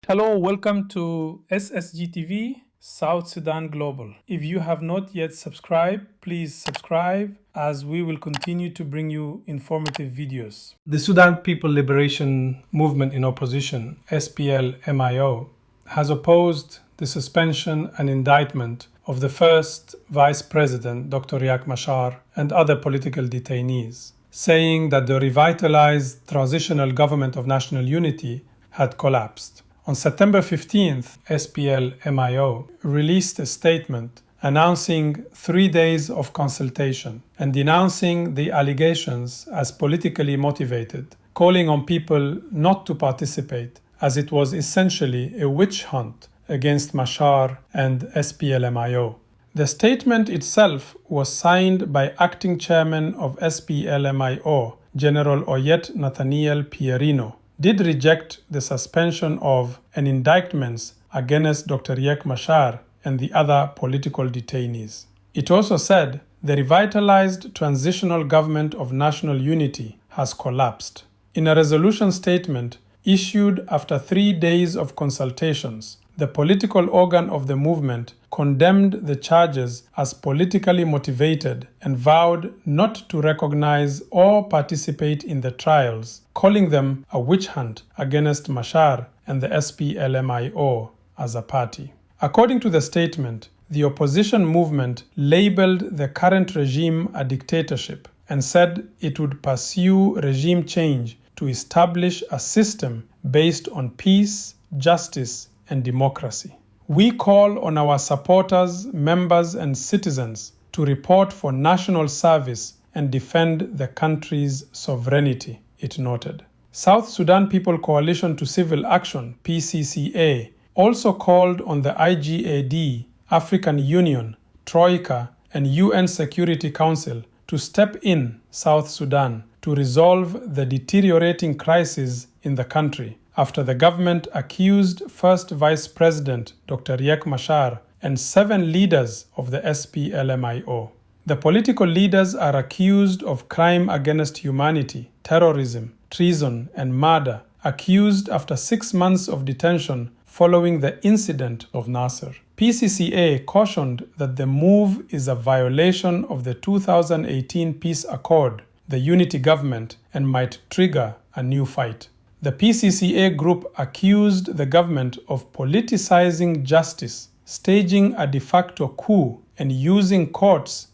Hello, welcome to SSGTV, South Sudan Global. If you have not yet subscribed, please subscribe as we will continue to bring you informative videos. The Sudan People Liberation Movement in Opposition, SPLM-IO, has opposed the suspension and indictment of the first Vice President, Dr. Riek Machar, and other political detainees, saying that the revitalized Transitional Government of National Unity had collapsed. On September 15th, SPLM-IO released a statement announcing 3 days of consultation and denouncing the allegations as politically motivated, calling on people not to participate as it was essentially a witch hunt against Machar and SPLM-IO. The statement itself was signed by acting chairman of SPLM-IO, General Oyet Nathaniel Pierino, did reject the suspension of and indictments against Dr. Riek Machar and the other political detainees. It also said the revitalized Transitional Government of National Unity has collapsed. In a resolution statement issued after 3 days of consultations, the political organ of the movement condemned the charges as politically motivated and vowed not to recognize or participate in the trials, calling them a witch hunt against Machar and the SPLM-IO as a party. According to the statement, the opposition movement labeled the current regime a dictatorship and said it would pursue regime change to establish a system based on peace, justice, and democracy. We call on our supporters, members, and citizens to report for national service and defend the country's sovereignty, it noted. South Sudan People Coalition to Civil Action, PCCA, also called on the IGAD, African Union, Troika, and UN Security Council to step in South Sudan to resolve the deteriorating crisis in the country after the government accused First Vice President Dr. Riek Machar and 7 leaders of the SPLM-IO. The political leaders are accused of crime against humanity, terrorism, treason, and murder, accused after 6 months of detention following the incident of Nasser. PCCA cautioned that the move is a violation of the 2018 peace accord, the unity government, and might trigger a new fight. The PCCA group accused the government of politicizing justice, staging a de facto coup, and using courts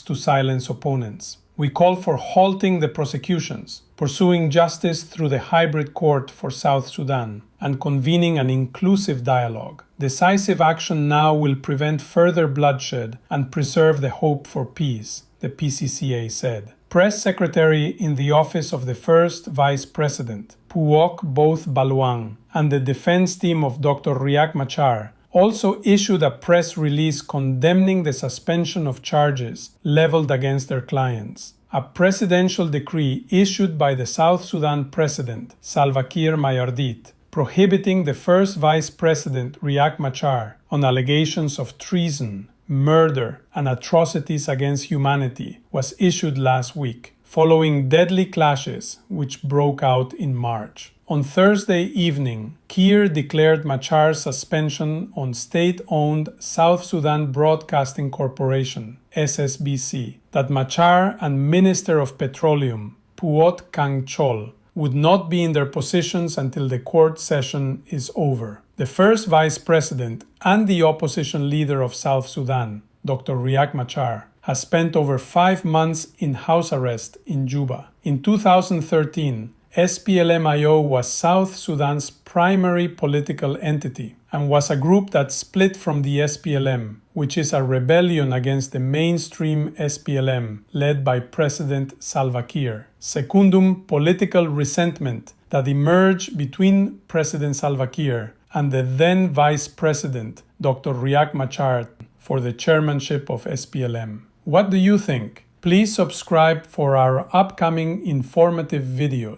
to silence opponents. We call for halting the prosecutions, pursuing justice through the hybrid court for South Sudan, and convening an inclusive dialogue. Decisive action now will prevent further bloodshed and preserve the hope for peace, the PCCA said. Press Secretary in the office of the first Vice President, Puok Both Balwang, and the defense team of Dr. Riek Machar also issued a press release condemning the suspension of charges leveled against their clients. A presidential decree issued by the South Sudan President, Salva Kiir Mayardit, prohibiting the first Vice President, Riek Machar, on allegations of treason, murder, and atrocities against humanity was issued last week, following deadly clashes which broke out in March. On Thursday evening, Kiir declared Machar's suspension on state-owned South Sudan Broadcasting Corporation, SSBC, that Machar and Minister of Petroleum, Puot Kang Chol, would not be in their positions until the court session is over. The first Vice President and the opposition leader of South Sudan, Dr. Riek Machar, has spent over 5 months in house arrest in Juba. In 2013, SPLM-IO was South Sudan's primary political entity and was a group that split from the SPLM, which is a rebellion against the mainstream SPLM led by President Salva Kiir. Secundum political resentment that emerged between President Salva Kiir and the then Vice President, Dr. Riek Machar, for the chairmanship of SPLM. What do you think? Please subscribe for our upcoming informative videos.